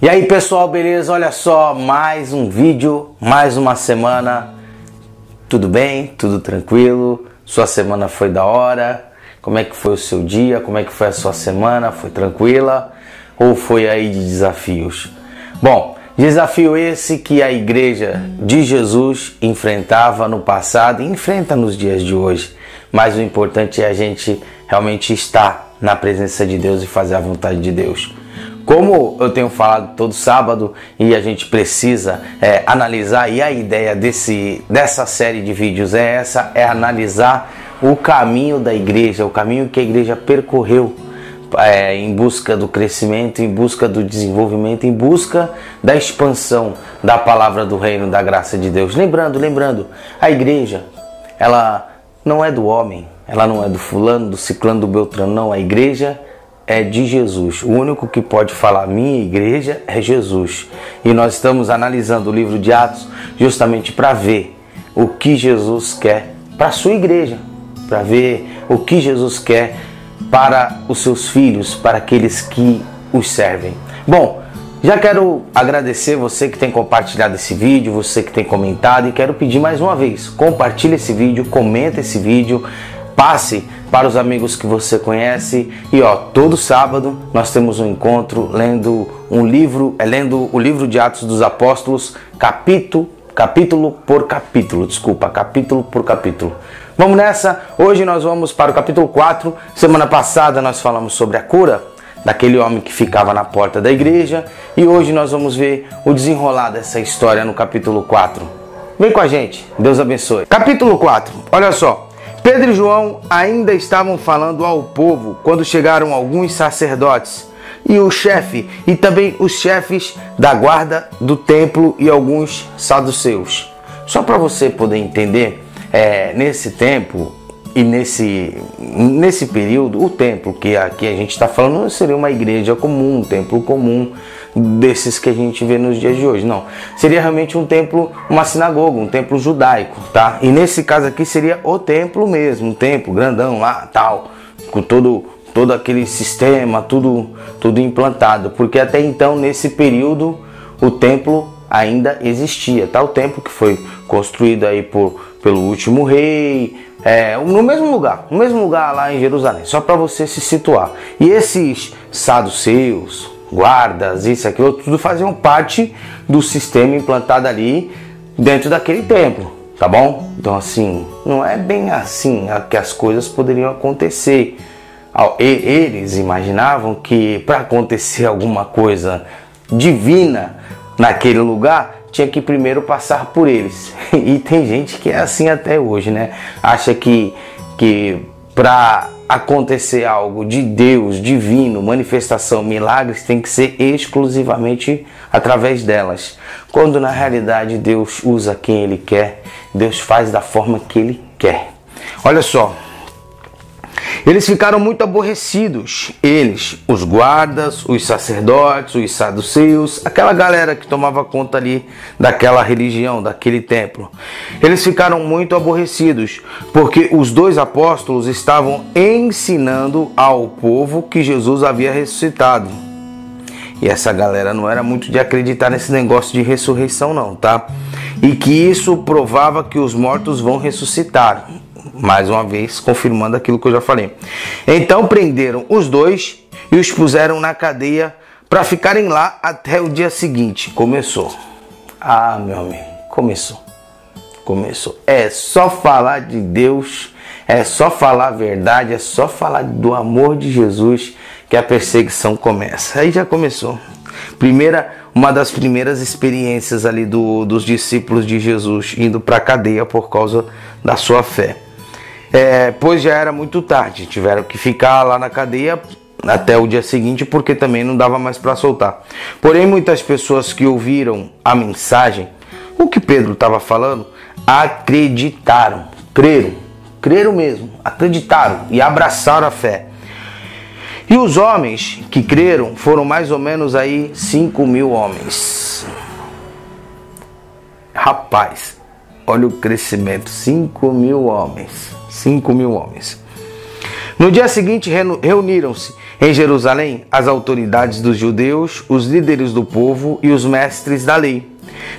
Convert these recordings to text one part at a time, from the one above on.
E aí pessoal, beleza? Olha só, mais um vídeo, mais uma semana. Tudo bem? Tudo tranquilo? Sua semana foi da hora? Como é que foi o seu dia? Como é que foi a sua semana? Foi tranquila? Ou foi aí de desafios? Bom, desafio esse que a igreja de Jesus enfrentava no passado e enfrenta nos dias de hoje. Mas o importante é a gente realmente estar na presença de Deus e fazer a vontade de Deus. Como eu tenho falado todo sábado e a gente precisa analisar, e a ideia dessa série de vídeos é analisar o caminho da igreja, o caminho que a igreja percorreu em busca do crescimento, em busca do desenvolvimento, em busca da expansão da palavra do reino, da graça de Deus. Lembrando, a igreja, ela não é do homem, ela não é do fulano, do ciclano, do beltrano, não, a igreja é de Jesus. O único que pode falar minha igreja é Jesus. E nós estamos analisando o livro de Atos justamente para ver o que Jesus quer para a sua igreja, para ver o que Jesus quer para os seus filhos, para aqueles que os servem. Bom, já quero agradecer você que tem compartilhado esse vídeo, você que tem comentado, e quero pedir mais uma vez, compartilhe esse vídeo, comenta esse vídeo, passe para os amigos que você conhece. E todo sábado nós temos um encontro lendo o livro de Atos dos Apóstolos, capítulo por capítulo. Vamos nessa. Hoje nós vamos para o capítulo 4. Semana passada nós falamos sobre a cura daquele homem que ficava na porta da igreja, e hoje nós vamos ver o desenrolar dessa história no capítulo 4. Vem com a gente, Deus abençoe. Capítulo 4, olha só. Pedro e João ainda estavam falando ao povo quando chegaram alguns sacerdotes e o chefe, e também os chefes da guarda do templo e alguns saduceus. Só para você poder entender, nesse tempo e nesse período, o templo que aqui a gente está falando não seria uma igreja comum, um templo comum desses que a gente vê nos dias de hoje, não. Seria realmente um templo, uma sinagoga, um templo judaico, tá? E nesse caso aqui seria o templo mesmo, um templo grandão lá, tal, com todo aquele sistema, tudo implantado, porque até então, nesse período, o templo ainda existia, tá? O templo que foi construído aí pelo último rei, no mesmo lugar lá em Jerusalém, só para você se situar. E esses saduceus, guardas, isso, aquilo, tudo faziam parte do sistema implantado ali dentro daquele templo, tá bom? Então assim, não é bem assim que as coisas poderiam acontecer. Eles imaginavam que para acontecer alguma coisa divina naquele lugar, tinha que primeiro passar por eles. E tem gente que é assim até hoje, né? Acha que para acontecer algo de Deus, divino, manifestação, milagres, tem que ser exclusivamente através delas. Quando na realidade Deus usa quem Ele quer, Deus faz da forma que Ele quer. Olha só. Eles ficaram muito aborrecidos, eles, os guardas, os sacerdotes, os saduceus, aquela galera que tomava conta ali daquela religião, daquele templo. Eles ficaram muito aborrecidos, porque os dois apóstolos estavam ensinando ao povo que Jesus havia ressuscitado. E essa galera não era muito de acreditar nesse negócio de ressurreição não, tá? E que isso provava que os mortos vão ressuscitar. Mais uma vez, confirmando aquilo que eu já falei. Então prenderam os dois e os puseram na cadeia para ficarem lá até o dia seguinte. Começou. Ah, meu amigo, começou. É só falar de Deus, é só falar a verdade, é só falar do amor de Jesus que a perseguição começa. Aí já começou. Uma das primeiras experiências ali dos discípulos de Jesus indo para a cadeia por causa da sua fé. Pois já era muito tarde, tiveram que ficar lá na cadeia até o dia seguinte, porque também não dava mais para soltar. Porém, muitas pessoas que ouviram a mensagem, o que Pedro estava falando, acreditaram, creram mesmo, acreditaram e abraçaram a fé. E os homens que creram foram mais ou menos aí 5.000 homens. Rapaz, olha o crescimento, 5.000 homens. 5.000 homens. No dia seguinte reuniram-se Em Jerusalém, as autoridades dos judeus, os líderes do povo e os mestres da lei.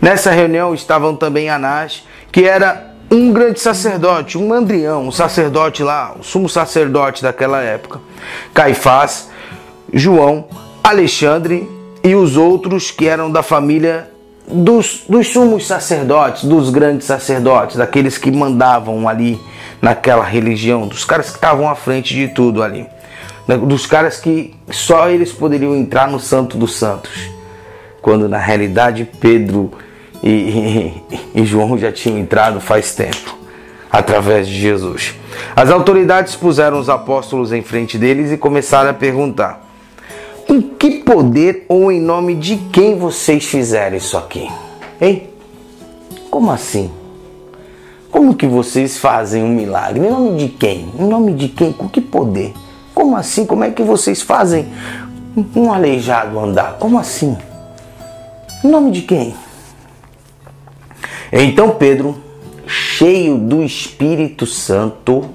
Nessa reunião estavam também Anás, que era um grande sacerdote, um mandrião, um sacerdote lá, o sumo sacerdote daquela época. Caifás, João, Alexandre e os outros que eram da família dos sumos sacerdotes, dos grandes sacerdotes, daqueles que mandavam ali naquela religião, dos caras que estavam à frente de tudo ali, dos caras que só eles poderiam entrar no Santo dos Santos, quando na realidade Pedro e João já tinham entrado faz tempo, através de Jesus. As autoridades puseram os apóstolos em frente deles e começaram a perguntar: com que poder ou em nome de quem vocês fizeram isso aqui? Hein? Como assim? Como que vocês fazem um milagre? Em nome de quem? Em nome de quem? Com que poder? Como assim? Como é que vocês fazem um aleijado andar? Como assim? Em nome de quem? Então Pedro, cheio do Espírito Santo,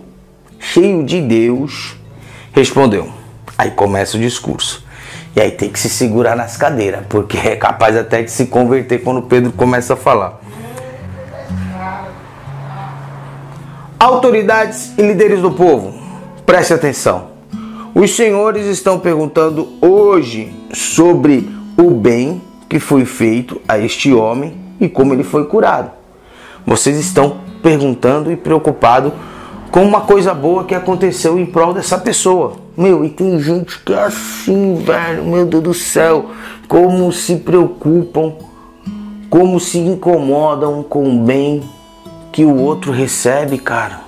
cheio de Deus, respondeu. Aí começa o discurso. E aí tem que se segurar nas cadeiras, porque é capaz até de se converter quando Pedro começa a falar. Autoridades e líderes do povo, preste atenção. Os senhores estão perguntando hoje sobre o bem que foi feito a este homem e como ele foi curado. Vocês estão perguntando e preocupados com uma coisa boa que aconteceu em prol dessa pessoa. Meu, e tem gente que é assim, velho, meu Deus do céu, como se preocupam, como se incomodam com o bem que o outro recebe, cara.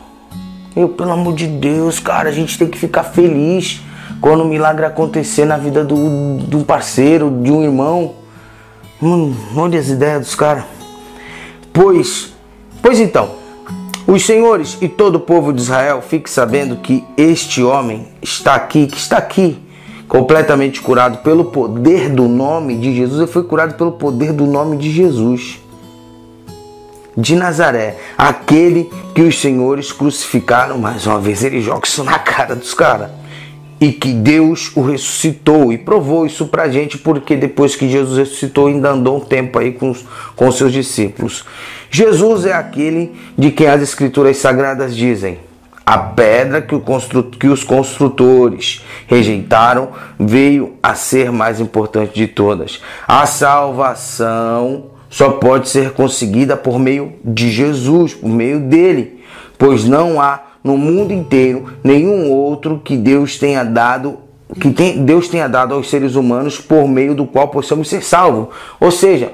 Pelo amor de Deus, cara, a gente tem que ficar feliz quando um milagre acontecer na vida de um parceiro, de um irmão. Mano, olha as ideias dos caras. Pois então, os senhores e todo o povo de Israel fiquem sabendo que este homem que está aqui, completamente curado pelo poder do nome de Jesus. Ele foi curado pelo poder do nome de Jesus de Nazaré, aquele que os senhores crucificaram. Mais uma vez ele joga isso na cara dos caras. E que Deus o ressuscitou, e provou isso pra gente, porque depois que Jesus ressuscitou ainda andou um tempo aí com seus discípulos. Jesus é aquele de quem as escrituras sagradas dizem: a pedra que os construtores rejeitaram veio a ser mais importante de todas. A salvação só pode ser conseguida por meio de Jesus, por meio dele, pois não há no mundo inteiro nenhum outro que Deus tenha dado aos seres humanos por meio do qual possamos ser salvos. Ou seja,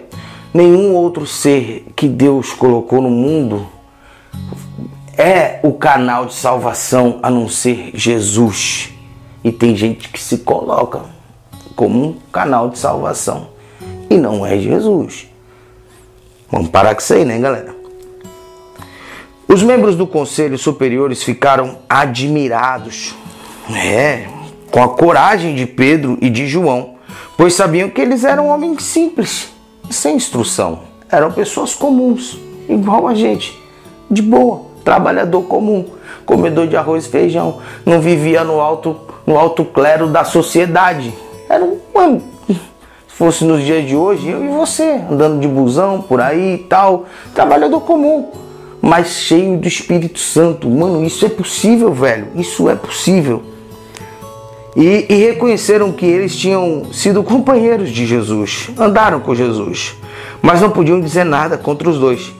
nenhum outro ser que Deus colocou no mundo é o canal de salvação a não ser Jesus. E tem gente que se coloca como um canal de salvação e não é Jesus. Vamos parar com isso aí, né, galera? Os membros do conselho superiores ficaram admirados, com a coragem de Pedro e de João, pois sabiam que eles eram homens simples, sem instrução. Eram pessoas comuns, igual a gente, de boa, trabalhador comum, comedor de arroz e feijão, não vivia no alto clero da sociedade. Era mano, se fosse nos dias de hoje, eu e você, andando de busão por aí e tal, trabalhador comum, mas cheio do Espírito Santo. Mano, isso é possível, velho, isso é possível. E reconheceram que eles tinham sido companheiros de Jesus, andaram com Jesus, mas não podiam dizer nada contra os dois,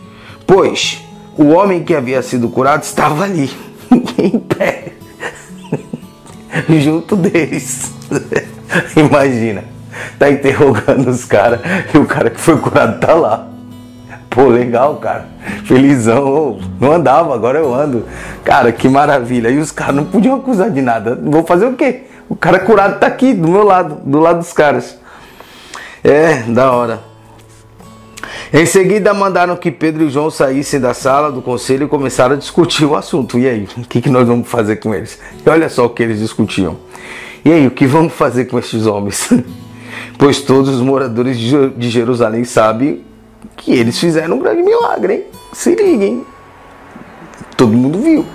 pois o homem que havia sido curado estava ali, em pé, junto deles. Imagina, tá interrogando os caras e o cara que foi curado tá lá. Pô, legal, cara, felizão, não andava, agora eu ando. Cara, que maravilha. E os caras não podiam acusar de nada. Vou fazer o quê? O cara curado tá aqui, do meu lado, do lado dos caras. Da hora. Em seguida mandaram que Pedro e João saíssem da sala do conselho e começaram a discutir o assunto. E aí, o que nós vamos fazer com eles? E olha só o que eles discutiam. E aí, o que vamos fazer com estes homens? Pois todos os moradores de Jerusalém sabem que eles fizeram um grande milagre, hein? Se liguem. Todo mundo viu,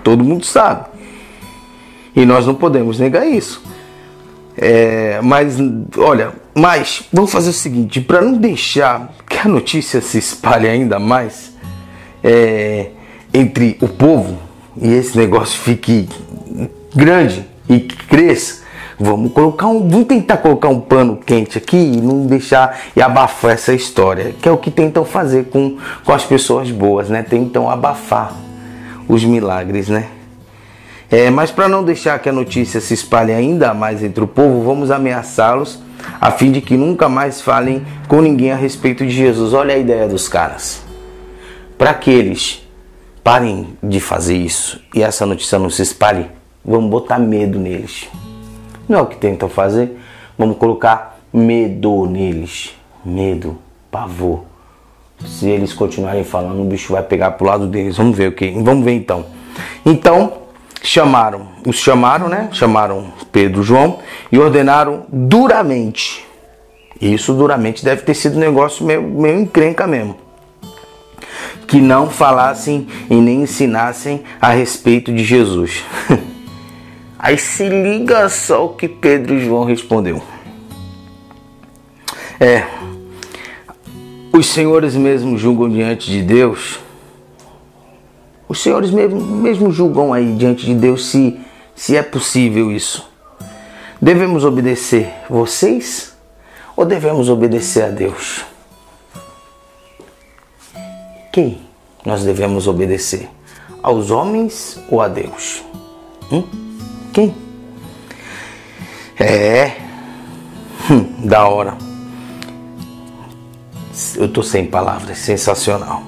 todo mundo sabe. E nós não podemos negar isso. Mas vamos fazer o seguinte, para não deixar que a notícia se espalhe ainda mais entre o povo e esse negócio fique grande e que cresça, vamos tentar colocar um pano quente aqui e não deixar e abafar essa história, que é o que tentam fazer com as pessoas boas, né? Tentam abafar os milagres, né? Mas para não deixar que a notícia se espalhe ainda mais entre o povo, vamos ameaçá-los a fim de que nunca mais falem com ninguém a respeito de Jesus. Olha a ideia dos caras. Para que eles parem de fazer isso e essa notícia não se espalhe, vamos botar medo neles. Não é o que tentam fazer, vamos colocar medo neles. Medo, pavor. Se eles continuarem falando, o bicho vai pegar pro lado deles. Vamos ver então. Então, chamaram Pedro e João e ordenaram duramente. Isso duramente deve ter sido um negócio meio encrenca mesmo. Que não falassem e nem ensinassem a respeito de Jesus. Aí se liga só o que Pedro e João respondeu. Os senhores mesmo julgam diante de Deus. Os senhores mesmo julgam aí diante de Deus se é possível isso. Devemos obedecer vocês ou devemos obedecer a Deus? Quem nós devemos obedecer? Aos homens ou a Deus? Quem? Da hora. Eu tô sem palavras. Sensacional.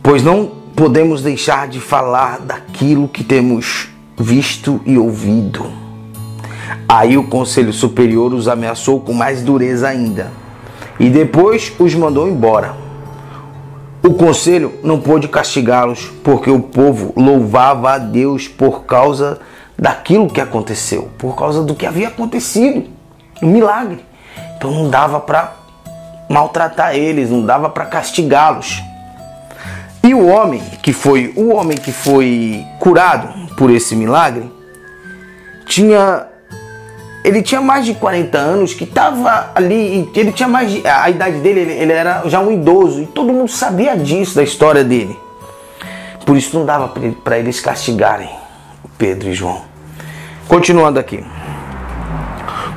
Pois não podemos deixar de falar daquilo que temos visto e ouvido. Aí o Conselho Superior os ameaçou com mais dureza ainda e depois os mandou embora. O conselho não pôde castigá-los porque o povo louvava a Deus por causa daquilo que aconteceu, por causa do que havia acontecido, um milagre. Então não dava para maltratar eles, não dava para castigá-los. E o homem que foi curado por esse milagre tinha mais de 40 anos, que estava ali, ele tinha a idade dele, ele era já um idoso, e todo mundo sabia disso, da história dele. Por isso não dava para eles castigarem Pedro e João. Continuando aqui.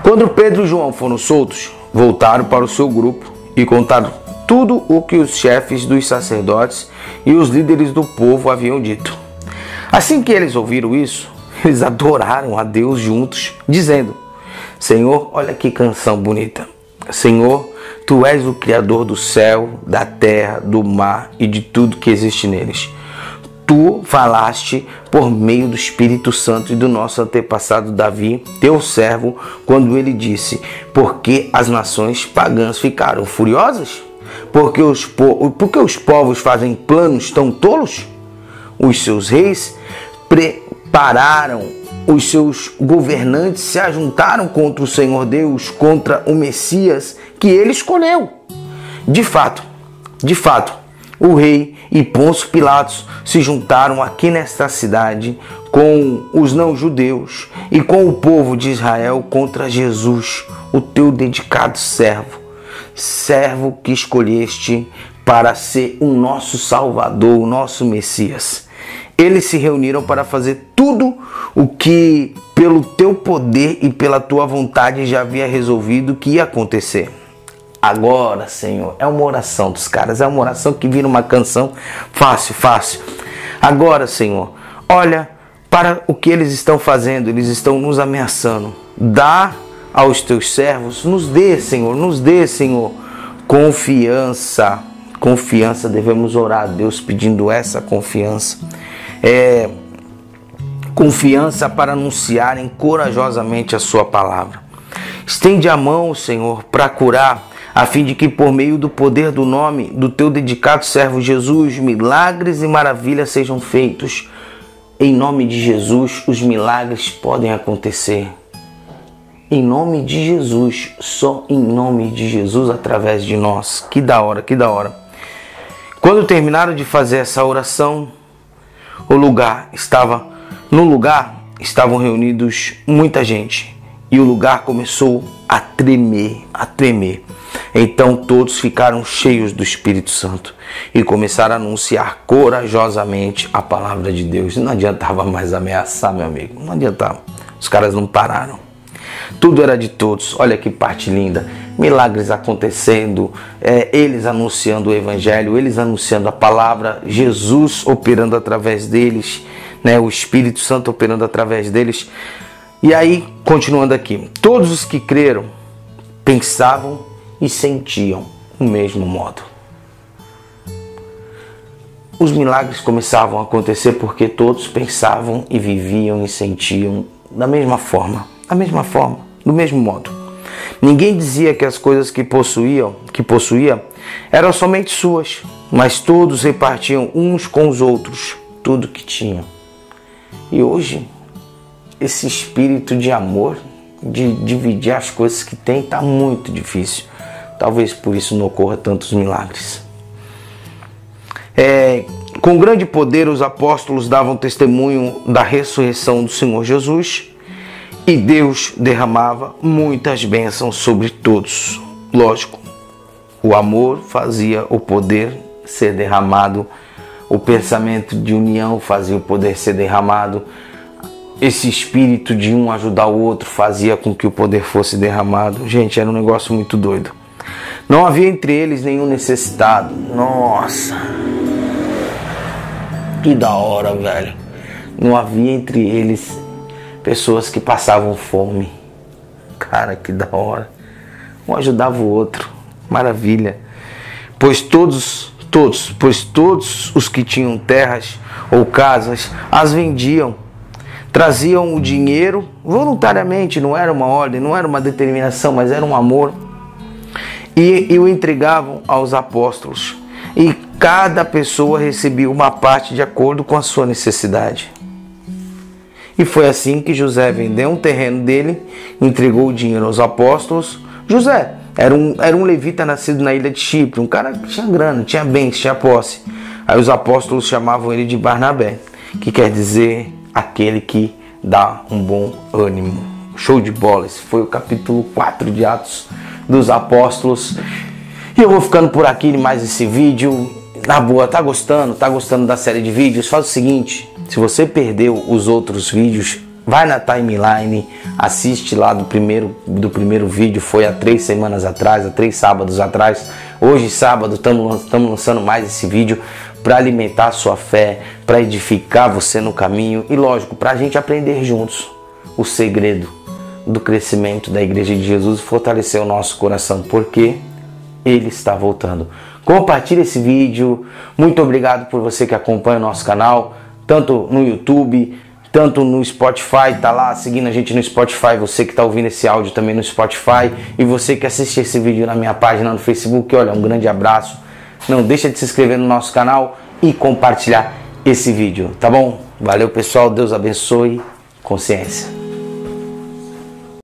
Quando Pedro e João foram soltos, voltaram para o seu grupo e contaram tudo o que os chefes dos sacerdotes e os líderes do povo haviam dito. Assim que eles ouviram isso, eles adoraram a Deus juntos, dizendo: Senhor, olha que canção bonita. Senhor, Tu és o Criador do céu, da terra, do mar e de tudo que existe neles. Tu falaste por meio do Espírito Santo e do nosso antepassado Davi, teu servo, quando ele disse: porque as nações pagãs ficaram furiosas? Porque os povos fazem planos tão tolos? Os seus reis prepararam, os seus governantes se ajuntaram contra o Senhor Deus, contra o Messias que ele escolheu. De fato, o rei e Pôncio Pilatos se juntaram aqui nesta cidade com os não-judeus e com o povo de Israel contra Jesus, o teu dedicado servo que escolheste para ser o nosso Salvador, o nosso Messias. Eles se reuniram para fazer tudo o que, pelo teu poder e pela tua vontade, já havia resolvido que ia acontecer. Agora, Senhor, é uma oração dos caras, é uma oração que vira uma canção fácil. Agora, Senhor, olha para o que eles estão fazendo, eles estão nos ameaçando. Dá aos teus servos, nos dê, Senhor, confiança. Confiança, devemos orar a Deus pedindo essa confiança. Confiança para anunciarem corajosamente a sua palavra. Estende a mão, Senhor, para curar, a fim de que por meio do poder do nome do teu dedicado servo Jesus, milagres e maravilhas sejam feitos. Em nome de Jesus, os milagres podem acontecer. Em nome de Jesus, só em nome de Jesus, através de nós. Que da hora. Quando terminaram de fazer essa oração, no lugar estavam reunidos muita gente e o lugar começou a tremer, a tremer. Então todos ficaram cheios do Espírito Santo e começaram a anunciar corajosamente a palavra de Deus. Não adiantava mais ameaçar, meu amigo, não adiantava. Os caras não pararam. Tudo era de todos. Olha que parte linda. Milagres acontecendo, eles anunciando o Evangelho, eles anunciando a palavra, Jesus operando através deles, né? O Espírito Santo operando através deles. E aí, continuando aqui, todos os que creram pensavam e sentiam o mesmo modo. Os milagres começavam a acontecer porque todos pensavam e viviam e sentiam da mesma forma, do mesmo modo. Ninguém dizia que as coisas que possuía eram somente suas, mas todos repartiam uns com os outros tudo que tinham. E hoje, esse espírito de amor, de dividir as coisas que tem, está muito difícil. Talvez por isso não ocorra tantos milagres. Com grande poder, os apóstolos davam testemunho da ressurreição do Senhor Jesus e Deus derramava muitas bênçãos sobre todos. Lógico, o amor fazia o poder ser derramado, o pensamento de união fazia o poder ser derramado, esse espírito de um ajudar o outro fazia com que o poder fosse derramado. Gente, era um negócio muito doido. Não havia entre eles nenhum necessitado. Nossa, que da hora, velho. Não havia entre eles pessoas que passavam fome. Cara, que da hora. Um ajudava o outro. Maravilha. Pois todos os que tinham terras ou casas as vendiam. Traziam o dinheiro voluntariamente, não era uma ordem, não era uma determinação, mas era um amor. E o entregavam aos apóstolos. E cada pessoa recebia uma parte de acordo com a sua necessidade. E foi assim que José vendeu um terreno dele, entregou o dinheiro aos apóstolos. José era um levita nascido na ilha de Chipre, um cara que tinha grana, tinha bens, tinha posse. Aí os apóstolos chamavam ele de Barnabé, que quer dizer aquele que dá um bom ânimo. Show de bola, esse foi o capítulo 4 de Atos dos Apóstolos. E eu vou ficando por aqui em mais esse vídeo. Na boa, tá gostando da série de vídeos? Faz o seguinte, se você perdeu os outros vídeos, vai na timeline, assiste lá do primeiro vídeo, foi há 3 semanas atrás, há 3 sábados atrás. Hoje, sábado, estamos lançando mais esse vídeo para alimentar a sua fé, para edificar você no caminho e, lógico, para a gente aprender juntos o segredo do crescimento da Igreja de Jesus e fortalecer o nosso coração, porque Ele está voltando. Compartilhe esse vídeo. Muito obrigado por você que acompanha o nosso canal, tanto no YouTube, tanto no Spotify, tá lá seguindo a gente no Spotify, você que está ouvindo esse áudio também no Spotify, e você que assiste esse vídeo na minha página no Facebook, olha, um grande abraço. Não deixa de se inscrever no nosso canal e compartilhar esse vídeo, tá bom? Valeu, pessoal, Deus abençoe, consciência.